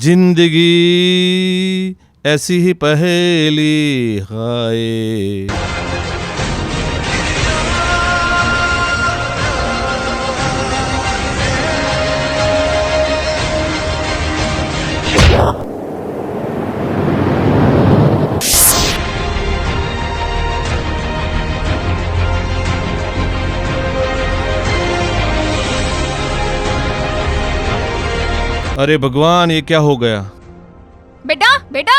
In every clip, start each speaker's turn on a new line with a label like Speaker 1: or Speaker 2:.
Speaker 1: जिंदगी ऐसी ही पहेली हाय। अरे भगवान, ये क्या हो गया?
Speaker 2: बेटा बेटा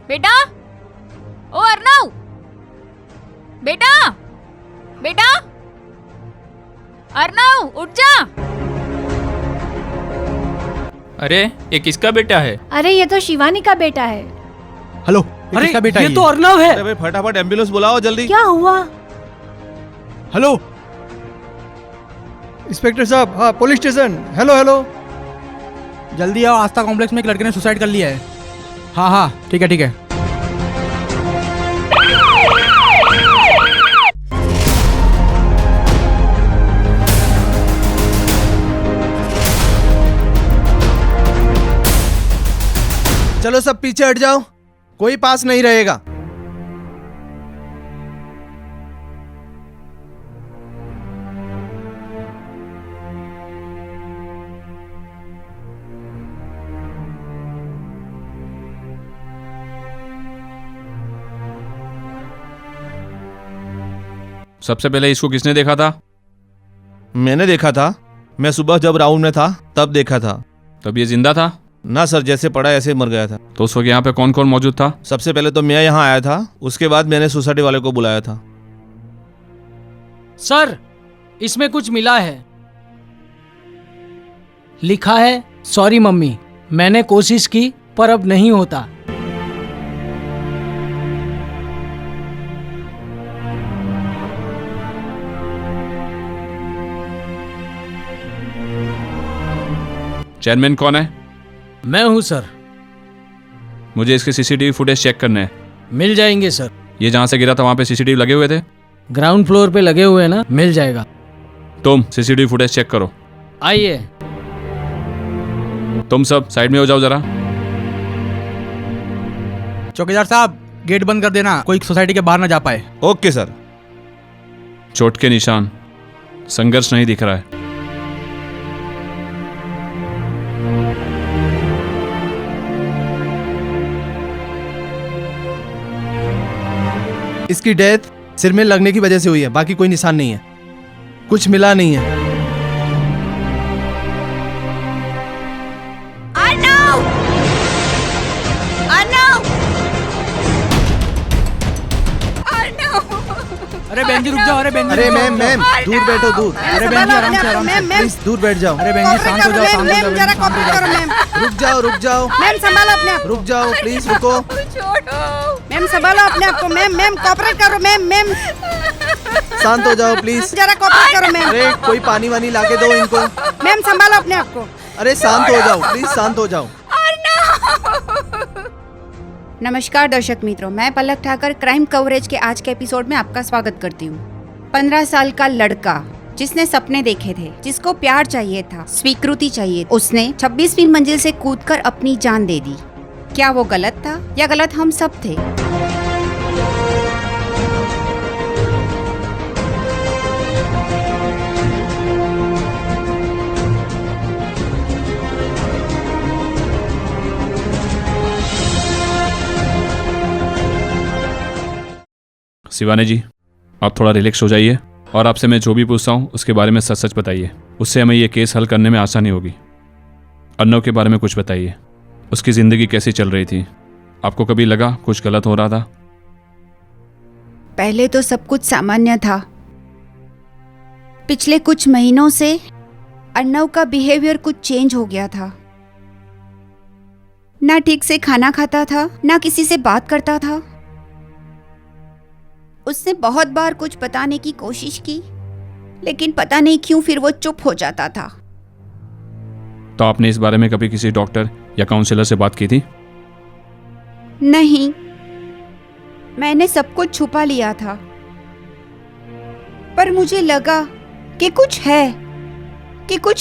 Speaker 2: बेटा, ओ अर्नव, बेटा बेटा, अर्नव उठ जा।
Speaker 3: अरे ये किसका बेटा है?
Speaker 4: अरे ये तो शिवानी का बेटा है।
Speaker 5: हेलो,
Speaker 3: अरे
Speaker 5: किसका बेटा
Speaker 3: ये तो अर्नव है।
Speaker 1: अरे भाई फटाफट एम्बुलेंस बुलाओ जल्दी।
Speaker 4: क्या हुआ?
Speaker 5: हेलो इंस्पेक्टर साहब, हाँ पुलिस स्टेशन। हेलो हेलो, जल्दी आओ, आस्था कॉम्प्लेक्स में एक लड़के ने सुसाइड कर लिया है। हाँ हाँ ठीक है ठीक है।
Speaker 6: चलो सब पीछे हट जाओ, कोई पास नहीं रहेगा।
Speaker 3: सबसे पहले इसको किसने देखा था?
Speaker 1: मैंने देखा था, मैं सुबह जब राउंड में था तब देखा था।
Speaker 3: तब ये जिंदा था?
Speaker 1: ना सर, जैसे पड़ा ऐसे मर गया था।
Speaker 3: तो उस वक्त यहाँ पे कौन कौन मौजूद था?
Speaker 1: सबसे पहले तो मैं यहाँ आया था, उसके बाद मैंने सोसाइटी वाले को बुलाया था।
Speaker 7: सर, इसमें कुछ मिला है। लिखा है, सॉरी मम्मी, मैंने कोशिश की पर अब नहीं होता।
Speaker 3: चेयरमैन कौन है?
Speaker 7: मैं हूं सर।
Speaker 3: मुझे इसके सीसीटीवी फुटेज चेक करने हैं।
Speaker 7: मिल जाएंगे सर।
Speaker 3: ये जहाँ से गिरा था वहाँ पे सीसीटीवी लगे हुए थे?
Speaker 7: ग्राउंड फ्लोर पे लगे हुए हैं ना, मिल जाएगा।
Speaker 3: तुम सीसीटीवी फुटेज चेक करो।
Speaker 7: आइए।
Speaker 3: तुम सब साइड में हो जाओ जरा।
Speaker 5: चौकीदार साहब, गेट बंद कर देना, कोई सोसाइटी के बाहर ना जा पाए।
Speaker 1: Okay sir.
Speaker 3: चोट के निशान, संघर्ष नहीं दिख रहा है।
Speaker 6: इसकी डेथ सिर में लगने की वजह से हुई है, बाकी कोई निशान नहीं है, कुछ मिला नहीं है।
Speaker 2: अर्नव, अर्नव, अर्नव।
Speaker 5: अरे बहन जी रुक जाओ, अरे बहन जी
Speaker 6: अरे
Speaker 5: रुक जाओ,
Speaker 6: मैम मैम दूर बैठो दूर।
Speaker 5: अरे बहन जी आराम से आराम से,
Speaker 6: प्लीज दूर बैठ जाओ।
Speaker 5: अरे बहन जी शांत हो जाओ, शांत हो जाओ,
Speaker 8: जरा
Speaker 5: शांत हो
Speaker 8: कॉपरेट करो
Speaker 5: जाओ।
Speaker 8: मैम।
Speaker 6: रुक जाओ रुक जाओ
Speaker 8: मैम संभालो अपने आप।
Speaker 6: रुक जाओ, प्लीज रुको।
Speaker 2: छोड़ो।
Speaker 8: मैम संभालो अपने आप को। मैम मैम कॉपरेट करो। मैम मैम
Speaker 6: शांत हो जाओ प्लीज।
Speaker 8: जरा कॉपरेट करो मैम।
Speaker 6: अरे कोई पानी वानी लाके दो इनको।
Speaker 8: मैम संभालो अपने आप को।
Speaker 6: अरे शांत हो जाओ प्लीज, शांत हो जाओ।
Speaker 8: नमस्कार दर्शक मित्रों, मैं पलक ठाकर क्राइम कवरेज के आज के एपिसोड में आपका स्वागत करती हूँ। 15 साल का लड़का जिसने सपने देखे थे, जिसको प्यार चाहिए था, स्वीकृति चाहिए, उसने 26वीं मंजिल से कूदकर अपनी जान दे दी। क्या वो गलत था या गलत हम सब थे?
Speaker 3: शिवानी जी, आप थोड़ा रिलैक्स हो जाइए और आपसे मैं जो भी पूछता हूँ उसके बारे में सच सच बताइए। उससे हमें ये केस हल करने में आसानी होगी। अर्नव के बारे में कुछ बताइए। उसकी ज़िंदगी कैसी चल रही थी? आपको कभी लगा कुछ गलत हो रहा था?
Speaker 8: पहले तो सब कुछ सामान्य था। पिछले कुछ महीनों से अर्नव का बिहेवियर कुछ चेंज हो गया था। ना ठीक से खाना खाता था, ना किसी से बात करता था। उसने बहुत बार कुछ बताने की कोशिश की, लेकिन पता नहीं क्यों फिर वो चुप हो जाता था।
Speaker 3: तो आपने इस बारे में कभी किसी डॉक्टर या काउंसलर से बात की थी?
Speaker 8: नहीं, मैंने सब कुछ छुपा लिया था, पर मुझे लगा कि कुछ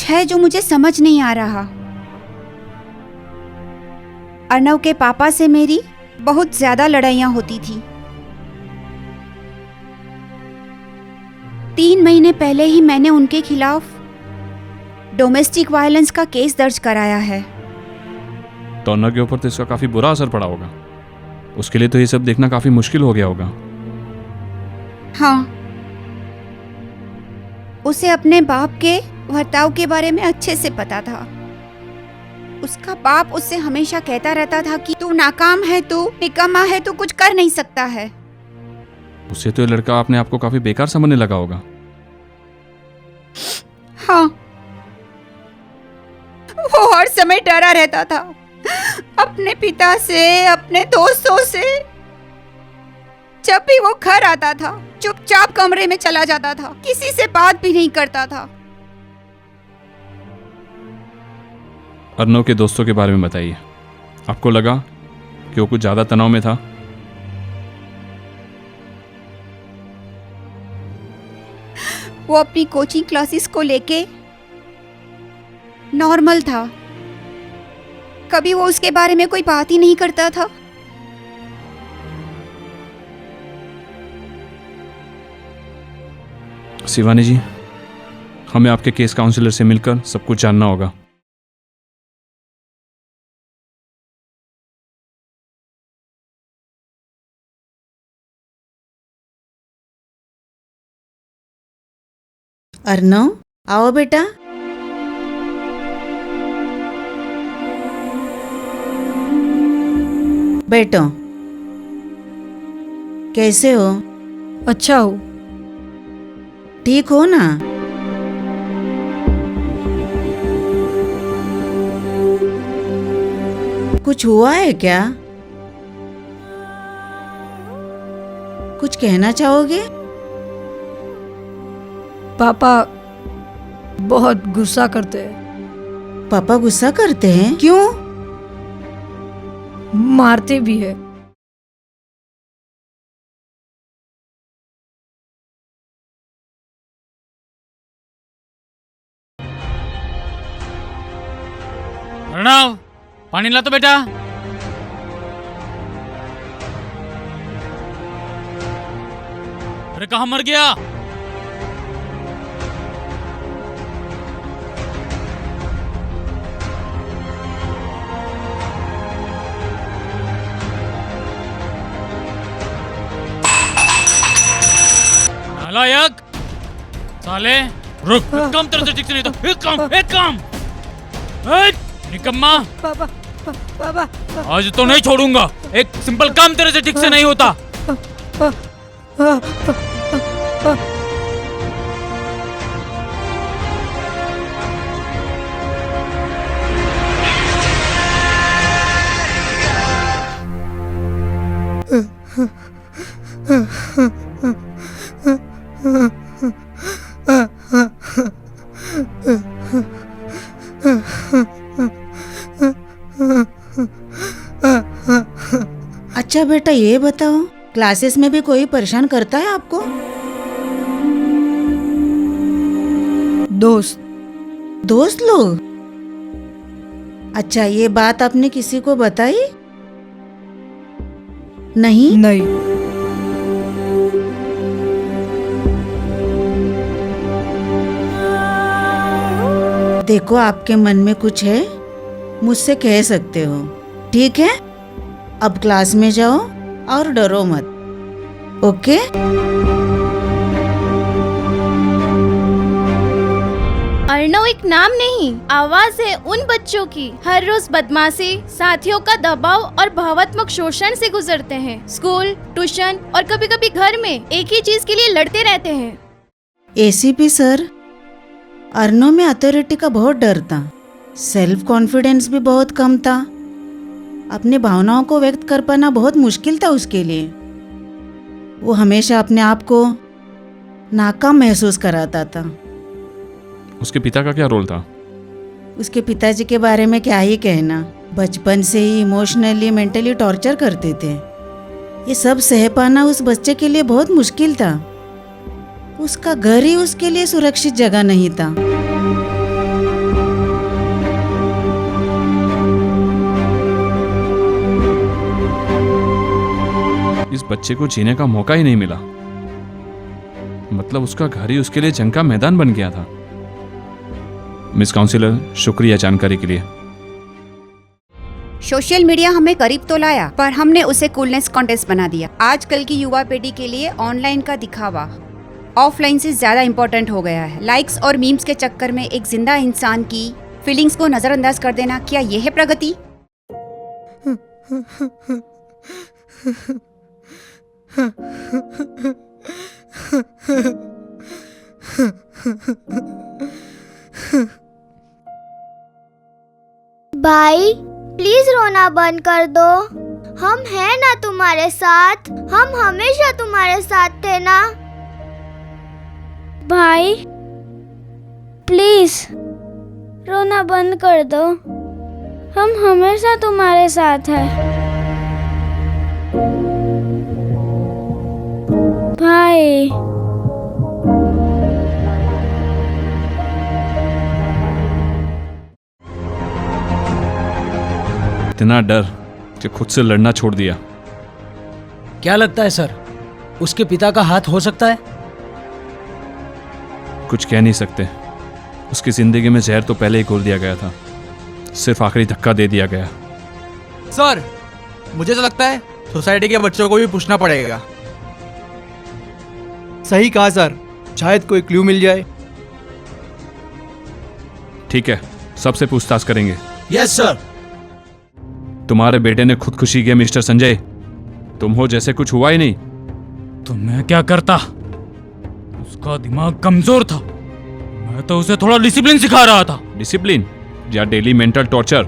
Speaker 8: है जो मुझे समझ नहीं आ रहा। अर्नव के पापा से मेरी बहुत ज्यादा लड़ाइयाँ होती थी। 3 महीने पहले ही मैंने उनके खिलाफ डोमेस्टिक वायलेंस का केस दर्ज कराया है।
Speaker 3: तो अर्नव के ऊपर तो इसका काफी बुरा असर पड़ा होगा। उसके लिए तो ये सब देखना काफी मुश्किल हो गया होगा।
Speaker 8: हाँ, उसे अपने बाप के बर्ताव के बारे में अच्छे से पता था। उसका बाप उससे हमेशा कहता रहता था कि तू नाकाम है, तू निकम्मा है, तू कुछ कर नहीं सकता है।
Speaker 3: उससे तो ये लड़का अपने आप को काफी बेकार समझने लगा होगा।
Speaker 8: हाँ, वो हर समय डरा रहता था, अपने पिता से, अपने दोस्तों से। जब भी वो घर आता था, चुपचाप कमरे में चला जाता था, किसी से बात भी नहीं करता था।
Speaker 3: अर्नव के दोस्तों के बारे में बताइए। आपको लगा कि वो कुछ ज्यादा तनाव में था?
Speaker 8: वो अपनी कोचिंग क्लासेस को लेके नॉर्मल था। कभी वो उसके बारे में कोई बात ही नहीं करता था।
Speaker 3: शिवानी जी, हमें आपके केस काउंसलर से मिलकर सब कुछ जानना होगा।
Speaker 9: अर्नव, आओ बेटा। बैठो। कैसे हो?
Speaker 4: अच्छा हो।
Speaker 9: ठीक हो ना? कुछ हुआ है क्या? कुछ कहना चाहोगे?
Speaker 4: पापा बहुत गुस्सा करते हैं।
Speaker 9: पापा गुस्सा करते हैं? क्यों?
Speaker 4: मारते भी है।
Speaker 7: अर्णव, पानी ला तो बेटा। अरे कहाँ मर गया? नालायक साले, रुक। एक काम तेरे से ठीक से नहीं था। एक काम निकम्मा,
Speaker 4: पापा
Speaker 7: आज तो नहीं छोड़ूंगा। एक सिंपल काम तेरे से ठीक से नहीं होता।
Speaker 9: अच्छा बेटा, ये बताओ, क्लासेस में भी कोई परेशान करता है आपको? दोस्त लोग? अच्छा, ये बात आपने किसी को बताई? नहीं? देखो, आपके मन में कुछ है, मुझसे कह सकते हो, ठीक है? अब क्लास में जाओ और डरो मत, ओके?
Speaker 4: अर्नव एक नाम नहीं, आवाज है उन बच्चों की हर रोज बदमाशी, साथियों का दबाव और भावात्मक शोषण से गुजरते हैं। स्कूल, ट्यूशन और कभी कभी घर में एक ही चीज के लिए लड़ते रहते हैं।
Speaker 9: एसीपी सर, अर्नव में अथॉरिटी का बहुत डर था, सेल्फ कॉन्फिडेंस भी बहुत कम था, अपनी भावनाओं को व्यक्त कर पाना बहुत मुश्किल था उसके लिए। वो हमेशा अपने आप को नाकाम महसूस कराता था।
Speaker 3: उसके पिता का क्या रोल था?
Speaker 9: उसके पिताजी के बारे में क्या ही कहना, बचपन से ही इमोशनली मेंटली टॉर्चर करते थे। ये सब सह पाना उस बच्चे के लिए बहुत मुश्किल था। उसका घर ही उसके लिए सुरक्षित जगह नहीं था।
Speaker 3: बच्चे को जीने का मौका ही नहीं मिला। मतलब उसका घर ही उसके लिए जंग का मैदान बन गया था। मिस काउंसिलर, शुक्रिया जानकारी के लिए।
Speaker 8: सोशल मीडिया हमें करीब तो लाया, पर हमने उसे कूलनेस कॉन्टेस्ट बना दिया। आजकल की युवा पीढ़ी के लिए ऑनलाइन का दिखावा ऑफलाइन से ज्यादा इम्पोर्टेंट हो गया है। लाइक्स और मीम्स के चक्कर में एक जिंदा इंसान की फीलिंग्स को नजरअंदाज कर देना, क्या यह है प्रगति?
Speaker 4: भाई प्लीज रोना बंद कर दो, हम हैं ना तुम्हारे साथ, हम हमेशा तुम्हारे साथ थे ना। भाई प्लीज रोना बंद कर दो, हम हमेशा तुम्हारे साथ हैं। भाई
Speaker 3: इतना डर कि खुद से लड़ना छोड़ दिया।
Speaker 5: क्या लगता है सर, उसके पिता का हाथ हो सकता है?
Speaker 3: कुछ कह नहीं सकते। उसकी जिंदगी में जहर तो पहले ही घोल दिया गया था, सिर्फ आखिरी धक्का दे दिया गया।
Speaker 5: सर मुझे तो लगता है सोसाइटी के बच्चों को भी पूछना पड़ेगा।
Speaker 6: सही कहा सर, शायद कोई क्लू मिल जाए।
Speaker 3: ठीक है, सबसे पूछताछ करेंगे।
Speaker 6: Yes sir.
Speaker 3: तुम्हारे बेटे ने खुदकुशी की मिस्टर संजय, तुम हो जैसे कुछ हुआ ही नहीं।
Speaker 7: तो मैं क्या करता? उसका दिमाग कमजोर था, मैं तो उसे थोड़ा डिसिप्लिन सिखा रहा था।
Speaker 3: डिसिप्लिन या डेली मेंटल टॉर्चर?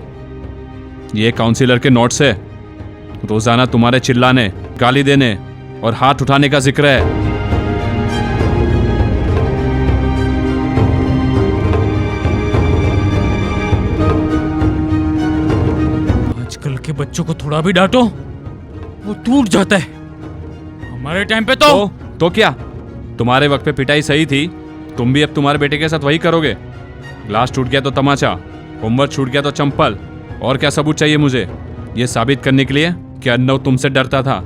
Speaker 3: ये काउंसिलर के नोट्स है। रोजाना तुम्हारे चिल्लाने, गाली देने और हाथ उठाने का जिक्र है।
Speaker 7: आजकल के बच्चों को थोड़ा भी डांटो वो टूट जाता है। हमारे टाइम पे
Speaker 3: तो क्या? तुम्हारे वक्त पे पिटाई सही थी, तुम भी अब तुम्हारे बेटे के साथ वही करोगे? ग्लास टूट गया तो तमाचा, होमवर्क छूट गया तो चंपल। और क्या सबूत चाहिए मुझे ये साबित करने के लिए कि अन्नव तुमसे डरता था?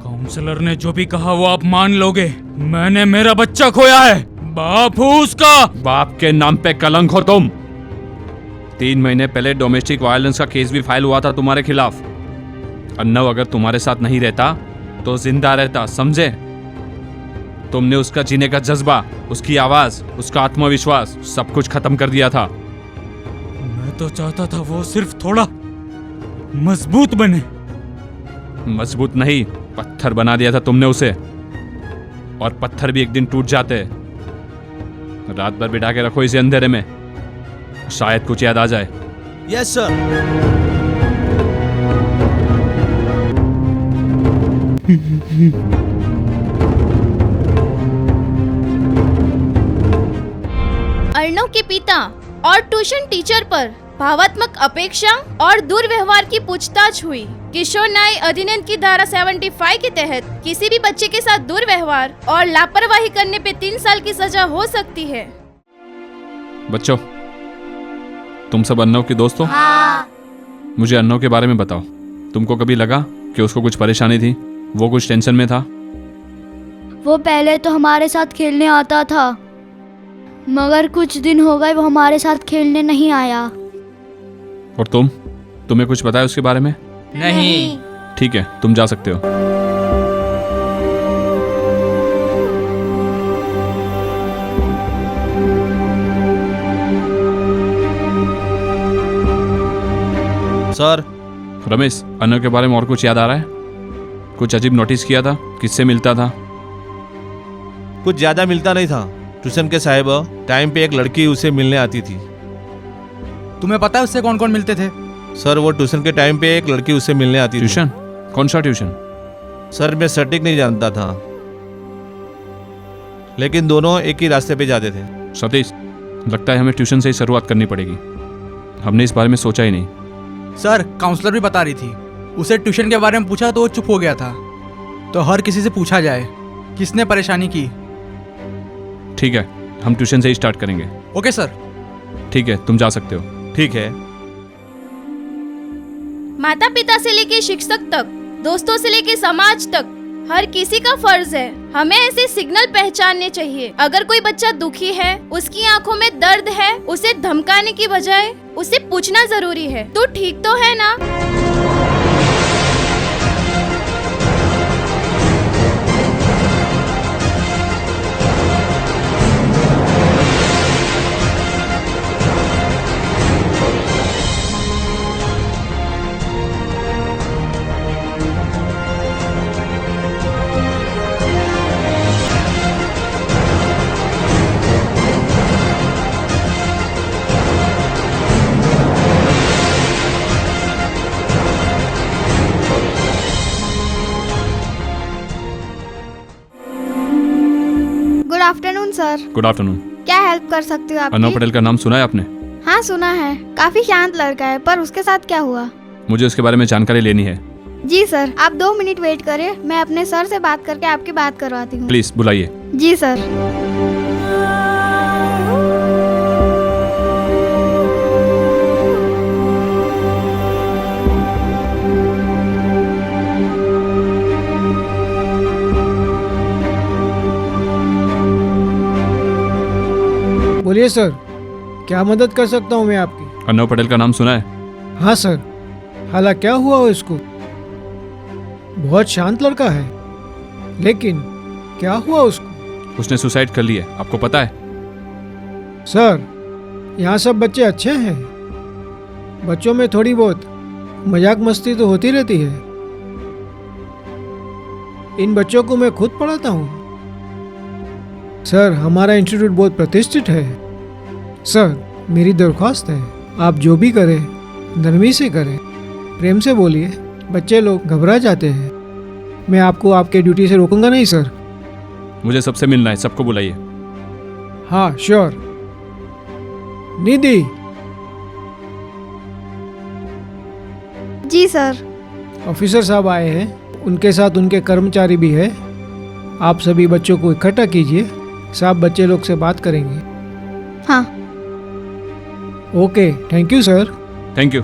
Speaker 7: काउंसलर ने जो भी कहा वो आप मान लोगे। मैंने मेरा बच्चा खोया है, बाप हूँ उसका।
Speaker 3: बाप के नाम पे कलंक हो तुम। 3 महीने पहले डोमेस्टिक वायलेंस का केस भी फाइल हुआ था तुम्हारे खिलाफ। अन्नव अगर तुम्हारे साथ नहीं रहता तो जिंदा रहता, समझे? तुमने उसका जीने का जज्बा, उसकी आवाज, उसका आत्मविश्वास सब कुछ खत्म कर दिया था।
Speaker 7: मैं तो चाहता था वो सिर्फ थोड़ा मजबूत बने।
Speaker 3: मजबूत नहीं, पत्थर बना दिया था तुमने उसे। और पत्थर भी एक दिन टूट जाते। रात भर बिठा के रखो इसे अंधेरे में, शायद कुछ याद आ जाए।
Speaker 6: Yes sir.
Speaker 4: अर्णव के पिता और ट्यूशन टीचर पर भावात्मक अपेक्षा और दुर्व्यवहार की पूछताछ हुई। किशोर न्याय अधिनियम की धारा 75 के तहत किसी भी बच्चे के साथ दुर्व्यवहार और लापरवाही करने पे 3 साल की सजा हो सकती है।
Speaker 3: बच्चों, तुम सब अन्नव के दोस्त हो?
Speaker 4: हाँ।
Speaker 3: मुझे अन्नव के बारे में बताओ। तुमको कभी लगा कि उसको कुछ परेशानी थी, वो कुछ टेंशन में था?
Speaker 4: वो पहले तो हमारे साथ खेलने आता था, मगर कुछ दिन हो गए वो हमारे साथ खेलने नहीं आया।
Speaker 3: और तुम्हें कुछ पता है उसके बारे में?
Speaker 5: नहीं।
Speaker 3: ठीक है, तुम जा सकते हो।
Speaker 1: सर।
Speaker 3: रमेश, अन्नव के बारे में और कुछ याद आ रहा है? कुछ अजीब नोटिस किया था? किससे मिलता था?
Speaker 1: कुछ ज्यादा मिलता नहीं था। ट्यूशन के साहिब टाइम पे एक लड़की उसे मिलने आती थी।
Speaker 5: तुम्हें पता है उससे कौन कौन मिलते थे?
Speaker 1: सर वो ट्यूशन के टाइम पे एक लड़की उसे मिलने आती थी।
Speaker 3: ट्यूशन? कौन सा ट्यूशन?
Speaker 1: सर मैं सटीक नहीं जानता था, लेकिन दोनों एक ही रास्ते पे जाते थे।
Speaker 3: सतीश, लगता है हमें ट्यूशन से ही शुरुआत करनी पड़ेगी। हमने इस बारे में सोचा ही नहीं।
Speaker 5: सर काउंसलर भी बता रही थी, उसे ट्यूशन के बारे में पूछा तो वो चुप हो गया था। तो हर किसी से पूछा जाए किसने परेशानी की।
Speaker 3: ठीक है, हम ट्यूशन से ही स्टार्ट करेंगे।
Speaker 5: Okay sir.
Speaker 3: ठीक है, तुम जा सकते हो।
Speaker 1: ठीक है।
Speaker 4: माता पिता से लेकर शिक्षक तक दोस्तों से लेके समाज तक हर किसी का फर्ज है हमें ऐसे सिग्नल पहचानने चाहिए। अगर कोई बच्चा दुखी है, उसकी आंखों में दर्द है, उसे धमकाने की बजाय उसे पूछना जरूरी है, तू ठीक तो है ना?
Speaker 10: Good afternoon sir.
Speaker 3: Good afternoon.
Speaker 10: क्या हेल्प कर सकती हूँ
Speaker 3: अर्नव
Speaker 10: आपकी?
Speaker 3: पटेल का नाम सुना है आपने?
Speaker 10: हाँ सुना है, काफी शांत लड़का है, पर उसके साथ क्या हुआ?
Speaker 3: मुझे उसके बारे में जानकारी लेनी है।
Speaker 10: जी सर, आप 2 मिनट वेट करें, मैं अपने सर से बात करके आपकी बात करवाती हूँ।
Speaker 3: प्लीज बुलाइए।
Speaker 10: जी सर।
Speaker 5: बोलिए सर, क्या मदद कर सकता हूँ मैं आपकी?
Speaker 3: अर्नव पटेल का नाम सुना है?
Speaker 5: हाँ सर, हालां क्या हुआ इसको? बहुत शांत लड़का है, लेकिन क्या हुआ उसको?
Speaker 3: उसने सुसाइड कर लिया, आपको पता है?
Speaker 5: सर, यहाँ सब बच्चे अच्छे हैं। बच्चों में थोड़ी बहुत मजाक मस्ती तो होती रहती है। इन बच्चों को मैं खुद पढ़ाता हूँ। सर, हमारा इंस्टीट्यूट बहुत प्रतिष्ठित है। सर, मेरी दरख्वास्त है, आप जो भी करें नरमी से करें, प्रेम से बोलिए। बच्चे लोग घबरा जाते हैं। मैं आपको आपके ड्यूटी से रोकूंगा नहीं सर।
Speaker 3: मुझे सबसे मिलना है, सबको बुलाइए।
Speaker 5: हाँ श्योर। निधि।
Speaker 10: जी सर।
Speaker 5: ऑफिसर साहब आए हैं, उनके साथ उनके कर्मचारी भी है। आप सभी बच्चों को इकट्ठा कीजिए, साहब बच्चे लोग से बात करेंगे।
Speaker 10: हाँ।
Speaker 5: Okay, thank you sir.
Speaker 3: Thank you.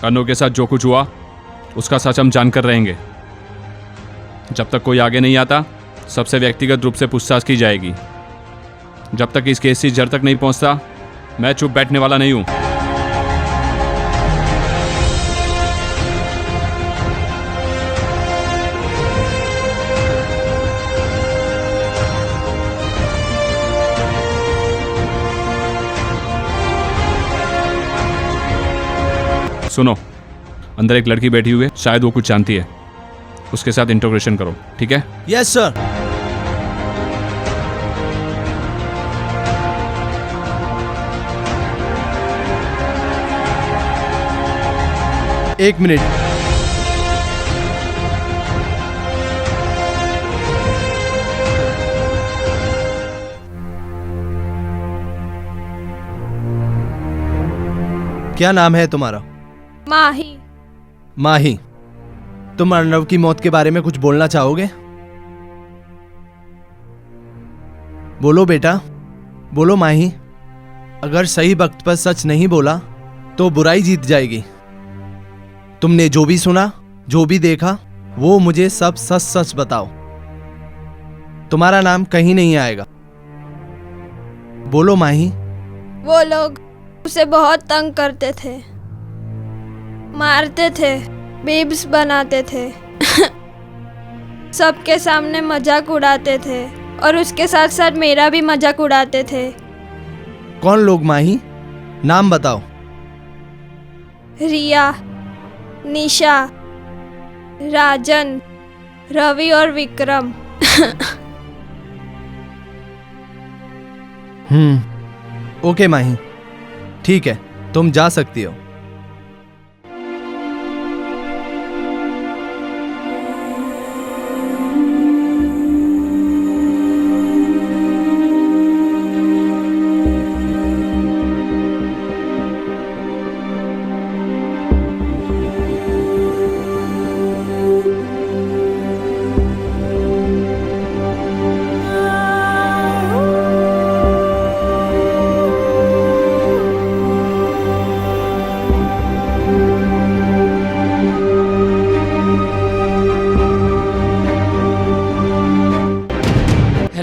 Speaker 3: Arnav के साथ जो कुछ हुआ उसका सच हम जानकर रहेंगे। जब तक कोई आगे नहीं आता, सबसे व्यक्तिगत रूप से पूछताछ की जाएगी। जब तक इस केस की जड़ तक नहीं पहुंचता, मैं चुप बैठने वाला नहीं हूं। सुनो, अंदर एक लड़की बैठी हुई है, शायद वो कुछ जानती है। उसके साथ इंटरोगेशन करो, ठीक है?
Speaker 6: Yes sir. एक मिनट। क्या नाम है तुम्हारा?
Speaker 2: माही।
Speaker 6: माही। तुम अर्नव की मौत के बारे में कुछ बोलना चाहोगे? बोलो बेटा, बोलो माही। अगर सही वक्त पर सच नहीं बोला तो बुराई जीत जाएगी। तुमने जो भी सुना, जो भी देखा, वो मुझे सब सच सच बताओ। तुम्हारा नाम कहीं नहीं आएगा। बोलो माही।
Speaker 2: वो लोग उसे बहुत तंग करते थे, मारते थे, बेब्स बनाते थे, सबके सामने मजाक उड़ाते थे और उसके साथ साथ मेरा भी मजाक उड़ाते थे।
Speaker 6: कौन लोग माही? नाम बताओ।
Speaker 2: रिया, निशा, राजन, रवि और विक्रम।
Speaker 6: ओके माही, ठीक है, तुम जा सकती हो।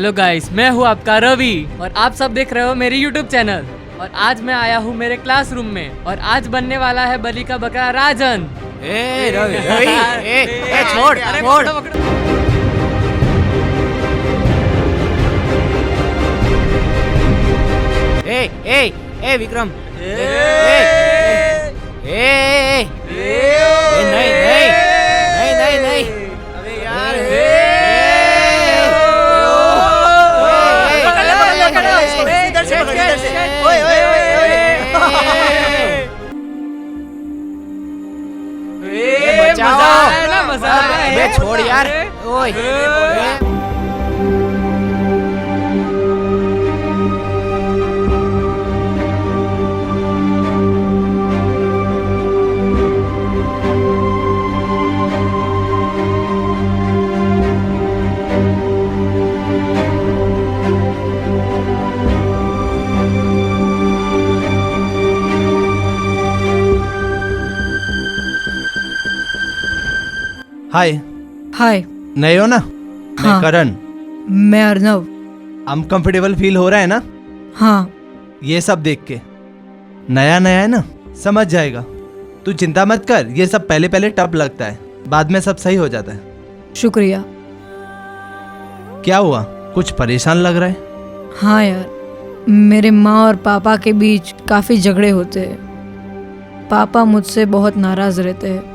Speaker 11: हेलो गाइस, मैं हूँ आपका रवि और आप सब देख रहे हो मेरी यूट्यूब चैनल। और आज मैं आया हूँ मेरे क्लासरूम में और आज बनने वाला है बलि का बकरा राजन।
Speaker 12: ए रवि रवि छोड़ छोड़। ए विक्रम, नहीं नहीं नहीं नहीं नहीं, अबे यार इधर से पकड़, इधर से। ओए ओए ओए बचाओ,
Speaker 11: मजा
Speaker 12: अबे छोड़ यार। ओए
Speaker 6: हाय।
Speaker 13: हाय।
Speaker 6: नए हो ना? मैं
Speaker 13: हाँ।
Speaker 6: करण।
Speaker 13: मैं अर्नव।
Speaker 6: अनकंफर्टेबल फील हो रहा है ना?
Speaker 13: हाँ।
Speaker 6: ये सब देख के नया नया है ना, समझ जाएगा। तू चिंता मत कर, ये सब पहले पहले टफ लगता है, बाद में सब सही हो जाता है।
Speaker 13: शुक्रिया।
Speaker 6: क्या हुआ, कुछ परेशान लग रहा है?
Speaker 13: हाँ यार, मेरे माँ और पापा के बीच काफ़ी झगड़े होते हैं। पापा मुझसे बहुत नाराज़ रहते हैं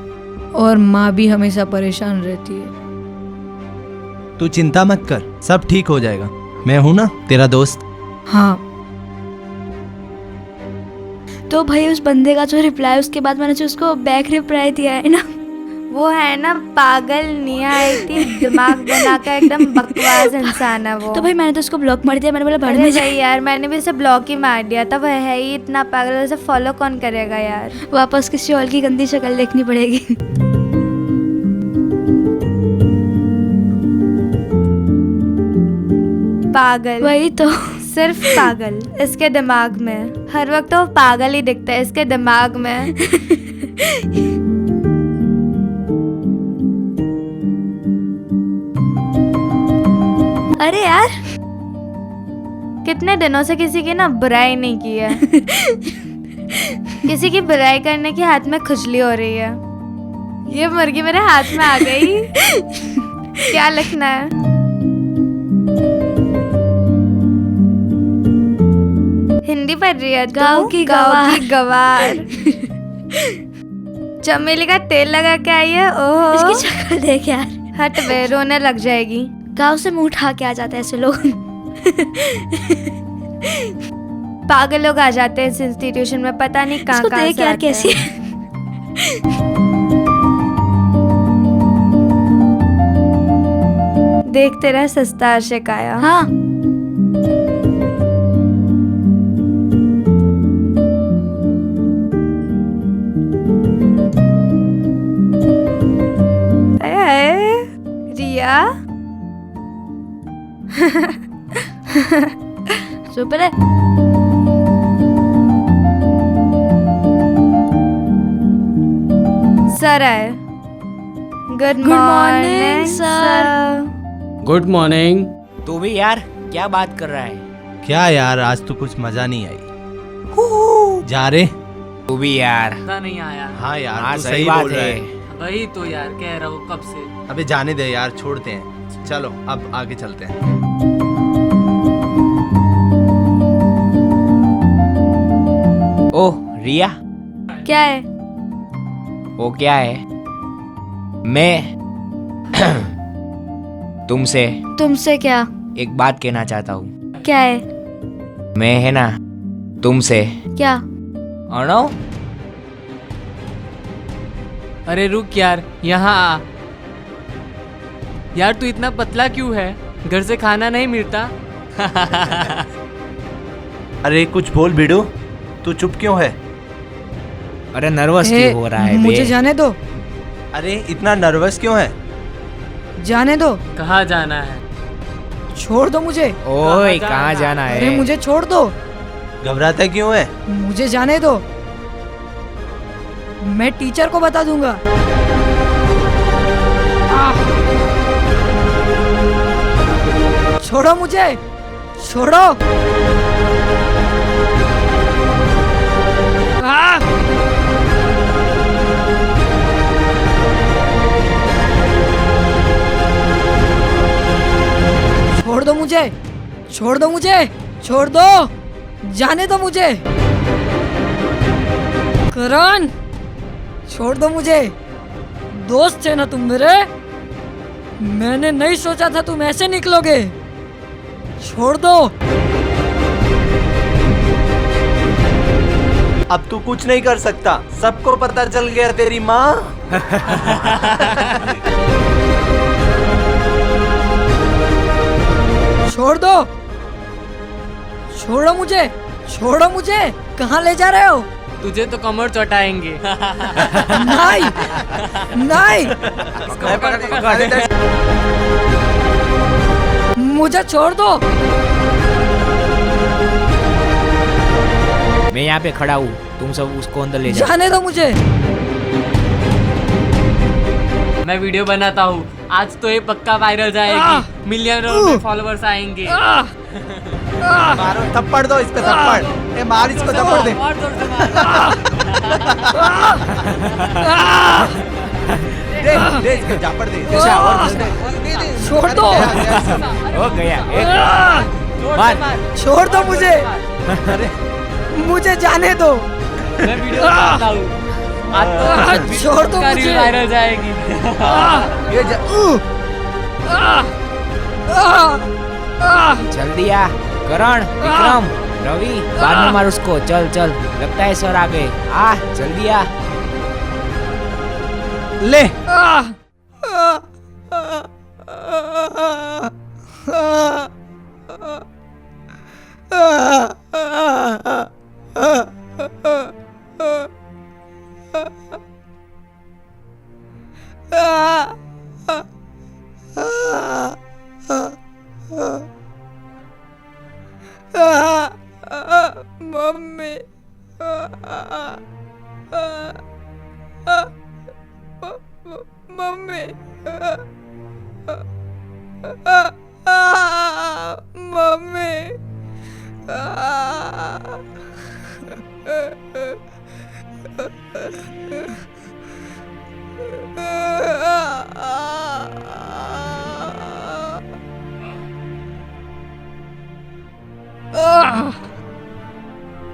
Speaker 13: और माँ भी हमेशा परेशान रहती है।
Speaker 6: तू चिंता मत कर, सब ठीक हो जाएगा। मैं हूं ना, तेरा दोस्त।
Speaker 13: हाँ।
Speaker 10: तो भाई उस बंदे का जो रिप्लाई उसके बाद मैंने जो उसको बैक रिप्लाई दिया है ना,
Speaker 4: वो है ना पागल निहायती दिमाग बना का एकदम बकवास इंसान है वो।
Speaker 10: तो भाई मैंने तो उसको ब्लॉक मार दिया। मैंने बोला भाड़ में जा।
Speaker 4: यार मैंने भी उसे ब्लॉक ही मार दिया था। वह है ही इतना पागल, उसे फॉलो कौन करेगा यार।
Speaker 10: वापस किसी और की गंदी शक्ल देखनी पड़ेगी।
Speaker 4: पागल,
Speaker 10: वही तो,
Speaker 4: सिर्फ पागल। इसके दिमाग में हर वक्त वो पागल ही दिखता है इसके दिमाग में।
Speaker 10: अरे यार,
Speaker 4: कितने दिनों से किसी की ना बुराई नहीं की है। किसी की बुराई करने की हाथ में खुजली हो रही है। ये मुर्गी मेरे हाथ में आ गई। क्या लिखना है? हिंदी पढ़ रही है?
Speaker 10: गाँव की
Speaker 4: गवार। चमेली का तेल लगा के आई है। ओह,
Speaker 10: इसकी शक्ल देख यार।
Speaker 4: हट बे, रोने लग जाएगी।
Speaker 10: गाँव से मुंह उठा के आ जाते हैं ऐसे लोग।
Speaker 4: पागल लोग आ जाते हैं इस इंस्टीट्यूशन में, पता नहीं कहाँ
Speaker 10: इसको
Speaker 4: कहाँ
Speaker 10: देख
Speaker 4: से
Speaker 10: यार
Speaker 4: आते
Speaker 10: कैसी
Speaker 4: हैं। देखते रहे सस्ता आशिक आया।
Speaker 10: हाँ।
Speaker 4: रिया
Speaker 10: सुपर है।
Speaker 4: सर आए। Good morning sir.
Speaker 12: Good morning. तू भी यार क्या बात कर रहा है?
Speaker 6: क्या यार, आज तो कुछ मजा नहीं आई। जा रे।
Speaker 12: तू भी यार।
Speaker 11: मजा नहीं आया।
Speaker 6: हाँ यार,
Speaker 12: हाँ,
Speaker 6: तू
Speaker 12: सही
Speaker 6: सही
Speaker 12: बात
Speaker 6: बोल रहा
Speaker 12: है।
Speaker 6: है।
Speaker 11: वही तो यार कह रहा हूँ कब से।
Speaker 6: अबे जाने दे यार, छोड़ते हैं। चलो अब आगे चलते हैं।
Speaker 12: ओह रिया,
Speaker 4: क्या है?
Speaker 12: वो क्या है? मैं
Speaker 10: तुमसे क्या?
Speaker 12: एक बात कहना चाहता हूँ।
Speaker 10: क्या है?
Speaker 12: मैं है ना तुमसे।
Speaker 10: क्या?
Speaker 12: अर्णव,
Speaker 11: अरे रुक यार, यहाँ आ। यार तू इतना पतला क्यों है? घर से खाना नहीं मिलता?
Speaker 6: अरे कुछ बोल बिडू, तू चुप क्यों है?
Speaker 12: अरे नर्वस क्यों हो रहा है?
Speaker 13: मुझे जाने दो।
Speaker 6: अरे इतना नर्वस क्यों है?
Speaker 13: जाने दो।
Speaker 11: कहाँ जाना है?
Speaker 13: छोड़ दो मुझे।
Speaker 12: ओए कहाँ जाना है?
Speaker 13: अरे मुझे छोड़ दो।
Speaker 6: घबराता क्यों है?
Speaker 13: मुझे जाने दो। मैं टीचर को बता दूंगा। छोड़ो मुझे, छोड़ो। छोड़ दो मुझे, छोड़ दो मुझे, छोड़ दो, जाने दो मुझे। करण, छोड़ दो मुझे। दोस्त थे ना तुम मेरे, मैंने नहीं सोचा था तुम ऐसे निकलोगे। छोड़ दो।
Speaker 6: अब तू कुछ नहीं कर सकता, सबको पता चल गया तेरी माँ।
Speaker 13: छोड़ दो, छोड़ो मुझे, छोड़ो मुझे। कहाँ ले जा रहे हो?
Speaker 11: तुझे तो कमर चौटाएंगे।
Speaker 13: नहीं, नहीं, मुझे छोड़ दो।
Speaker 12: मैं यहाँ पे खड़ा हूँ, तुम सब उसको अंदर ले जाओ।
Speaker 13: जाने दो मुझे।
Speaker 11: मैं वीडियो बनाता हूँ, आज तो ये पक्का वायरल जाएगी, मिलियनों में फॉलोवर्स आएंगे।
Speaker 6: मारो, थप्पड़ दो इसको, थप्पड़। ए मार इसको, थप्पड़ दे।
Speaker 11: और जोर से मार।
Speaker 6: दे इसको थप्पड़ दे।
Speaker 13: छोड़ दो।
Speaker 12: हो गया,
Speaker 11: जोर से मार।
Speaker 13: छोड़ दो मुझे, मुझे जाने दो।
Speaker 11: मैं वीडियो बनाता हूँ, आज तो
Speaker 13: छोड़ दो
Speaker 11: पक्का
Speaker 13: मुझे।
Speaker 11: रील वायरल जाएगी।
Speaker 12: जल्दी आ। करण, विक्रम, रवि, बाद में मार उसको। चल चल, लगता है सर आ गए। आ जल्दी आ।
Speaker 6: ले।
Speaker 13: Mummy, mummy, mummy.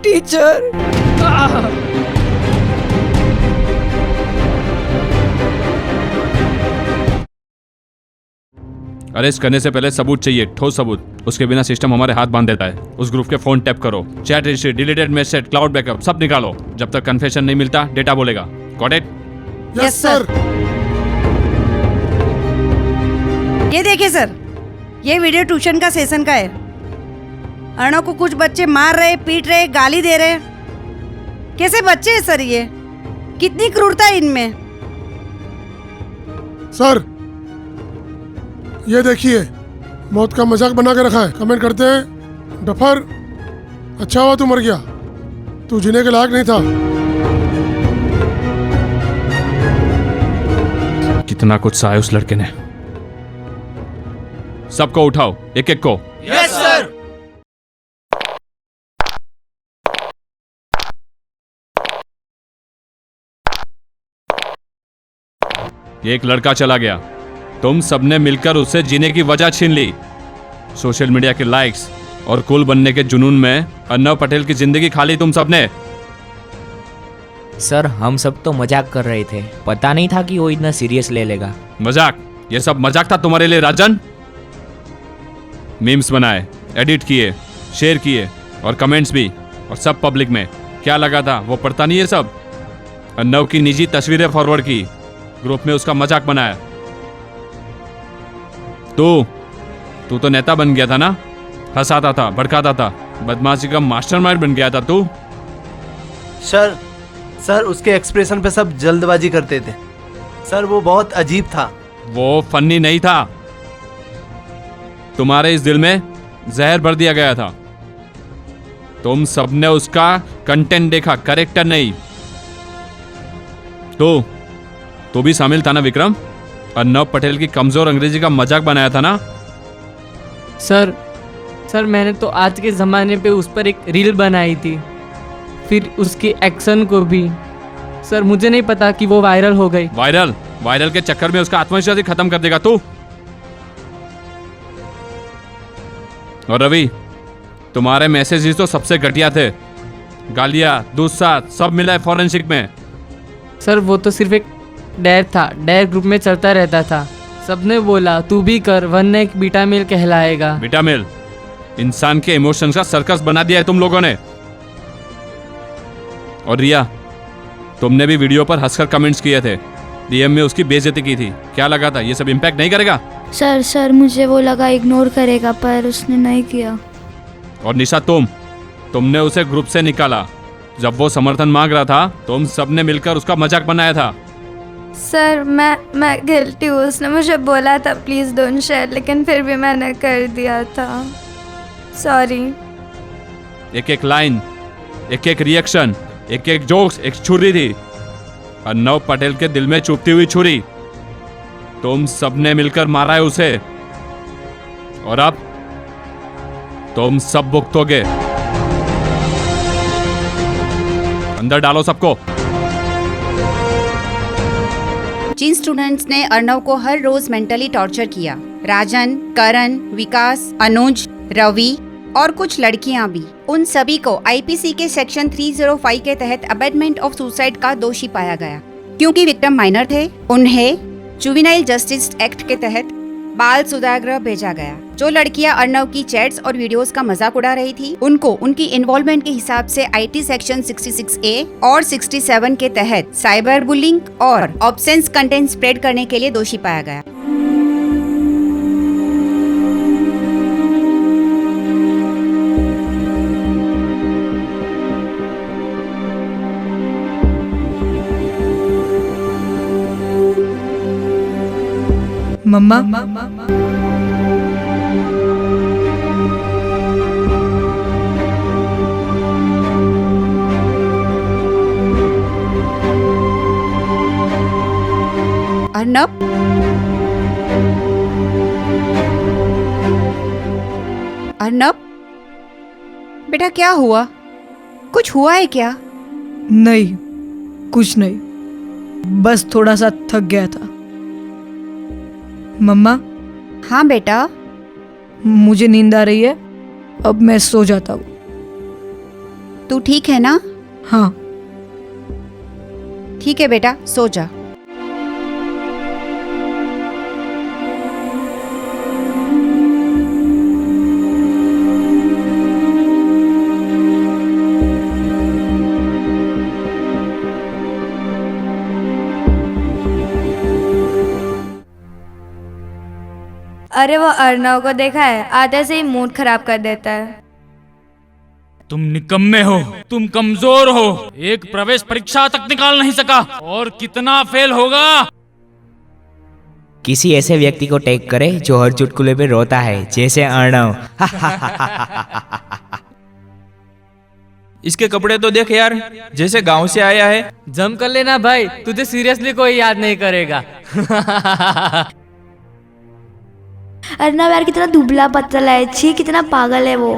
Speaker 13: Teacher,
Speaker 3: arrest करने से पहले सबूत चाहिए, ठोस सबूत। उसके बिना सिस्टम हमारे हाथ बांध देता है। उस ग्रुप के फोन टैप करो, chat history, deleted message, cloud backup सब निकालो। जब तक कन्फेशन नहीं मिलता डेटा बोलेगा। Got it?
Speaker 9: Yes sir.
Speaker 14: ये देखिए सर, ये वीडियो ट्यूशन का सेशन का है। अर्णव को कुछ बच्चे मार रहे, पीट रहे, गाली दे रहे। कैसे बच्चे हैं सर ये? कितनी क्रूरता है इनमें।
Speaker 15: सर ये देखिए, मौत का मजाक बना के रखा है। कमेंट करते हैं डफर, अच्छा हुआ तू मर गया, तू जीने के लायक नहीं था।
Speaker 3: कितना कुछ सहा है उस लड़के ने। सबको उठाओ, एक एक को।
Speaker 6: Yes sir.
Speaker 3: एक लड़का चला गया, तुम सबने मिलकर उससे जीने की वजह छीन ली। सोशल मीडिया के लाइक्स और कूल बनने के जुनून में अर्णव पटेल की जिंदगी खा ली तुम सबने।
Speaker 12: सर हम सब तो मजाक कर रहे थे, पता नहीं था कि वो इतना सीरियस ले लेगा।
Speaker 3: मजाक? ये सब मजाक था तुम्हारे लिए राजन? मीम्स बनाए, एडिट किए, शेयर किए और कमेंट्स भी, और सब पब्लिक में। क्या लगा था वो पढ़ता नहीं है सब? अर्णव की निजी तस्वीरें फॉरवर्ड की, ग्रुप में उसका मजाक बनाया। तू तो नेता बन गया था ना, हंसाता था, भड़काता था, बदमाशी का मास्टरमाइंड बन गया था तू।
Speaker 6: सर उसके एक्सप्रेशन पे सब जल्दबाजी करते थे सर, वो बहुत अजीब था।
Speaker 3: वो फनी नहीं था, तुम्हारे इस दिल में जहर भर दिया गया था। तुम सबने उसका कंटेंट देखा, कैरेक्टर नहीं। तू भी शामिल था ना विक्रम? अर्णव पटेल की कमजोर अंग्रेजी का मजाक बनाया था ना?
Speaker 11: सर मैंने तो आज के ज़माने पे उस पर एक रील बनाई थी, फिर उसके एक्शन को भी। सर मुझे नहीं पता कि वो वायरल हो गई।
Speaker 3: वायरल के चक्कर में उसका आत्मविश्वास ही खत्म कर देगा तू। और रवि, तुम्हारे मैसेजेस तो सबसे घटिया थे, गालियां, गुस्सा सब मिला है फॉरेंसिक में।
Speaker 11: सर वो तो सिर्फ एक डर था, डर ग्रुप में चलता रहता था। सबने बोला तू भी कर वरना एक बीटा मेल कहलाएगा।
Speaker 3: बीटा मेल इंसान के इमोशंस का सर्कस बना दिया है तुम लोगों ने। और रिया, तुमने भी वीडियो पर हंसकर कमेंट्स किए थे, डीएम में उसकी बेइज्जती की थी। क्या लगा था ये सब इम्पैक्ट नहीं करेगा?
Speaker 10: सर मुझे वो लगा इग्नोर करेगा, पर उसने नहीं किया।
Speaker 3: और निशा, तुमने उसे ग्रुप से निकाला। जब वो समर्थन मांग रहा था तुम सबने मिलकर उसका मजाक बनाया था।
Speaker 2: सर मैं गिल्टी हूँ, उसने मुझे बोला था प्लीज़ डोंट शेयर, लेकिन फिर भी मैंने कर दिया था। सॉरी।
Speaker 3: एक एक लाइन, एक एक रिएक्शन, एक एक जोक्स एक छुरी थी, अर्नव पटेल के दिल में चुभती हुई छुरी। तुम सबने मिलकर मारा है उसे, और अब तुम सब भुगतोगे। अंदर डालो सबको।
Speaker 8: जिन स्टूडेंट्स ने अर्नव को हर रोज मेंटली टॉर्चर किया, राजन, करण, विकास, अनुज, रवि और कुछ लड़कियां भी, उन सभी को आईपीसी के सेक्शन 305 के तहत अबेटमेंट ऑफ सुसाइड का दोषी पाया गया। क्योंकि विक्टिम माइनर थे, उन्हें जुवेनाइल जस्टिस एक्ट के तहत बाल सुधारगृह भेजा गया। जो लड़कियां अर्नव की चैट्स और वीडियोस का मजाक उड़ा रही थी, उनको उनकी इन्वॉल्वमेंट के हिसाब से आईटी सेक्शन 66A और 67 के तहत साइबर बुलिंग और ऑब्सेंस कंटेंट स्प्रेड करने के लिए दोषी पाया गया।
Speaker 13: मम्मा,
Speaker 8: अर्नव, अर्नव बेटा क्या हुआ? कुछ हुआ है क्या?
Speaker 13: नहीं, कुछ नहीं, बस थोड़ा सा थक गया था। मम्मा।
Speaker 8: हाँ बेटा।
Speaker 13: मुझे नींद आ रही है, अब मैं सो जाता हूँ।
Speaker 8: तू ठीक है ना?
Speaker 13: हाँ।
Speaker 8: ठीक है बेटा, सो जा।
Speaker 2: अरे वो अर्नव को देखा है, आते से ही मूड खराब कर देता है।
Speaker 7: तुम निकम्मे हो, तुम कमजोर हो, एक प्रवेश परीक्षा तक निकाल नहीं सका और कितना फेल होगा।
Speaker 12: किसी ऐसे व्यक्ति को टैग करे जो हर चुटकुले पे रोता है, जैसे अर्नव।
Speaker 16: इसके कपड़े तो देख यार, जैसे गांव से आया है।
Speaker 11: जम कर लेना भाई, तुझे सीरियसली कोई याद नहीं करेगा।
Speaker 10: अर्नव यार कितना दुबला पतला है, छी कितना पागल है वो।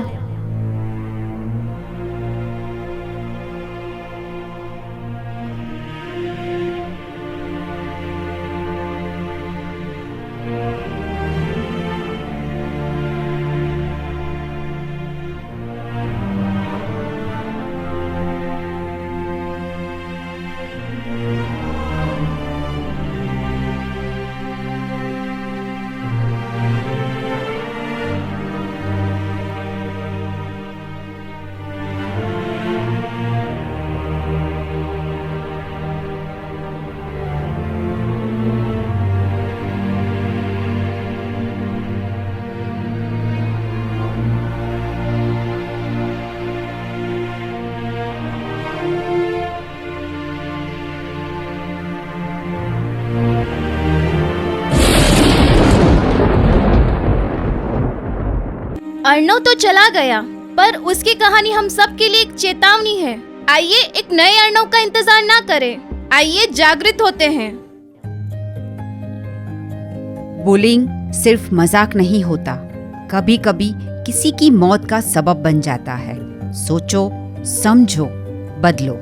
Speaker 4: अर्नव तो चला गया, पर उसकी कहानी हम सब के लिए एक चेतावनी है। आइए एक नए अर्नव का इंतजार ना करें, आइए जागृत होते हैं।
Speaker 8: बुलिंग सिर्फ मजाक नहीं होता, कभी कभी किसी की मौत का सबब बन जाता है। सोचो, समझो, बदलो।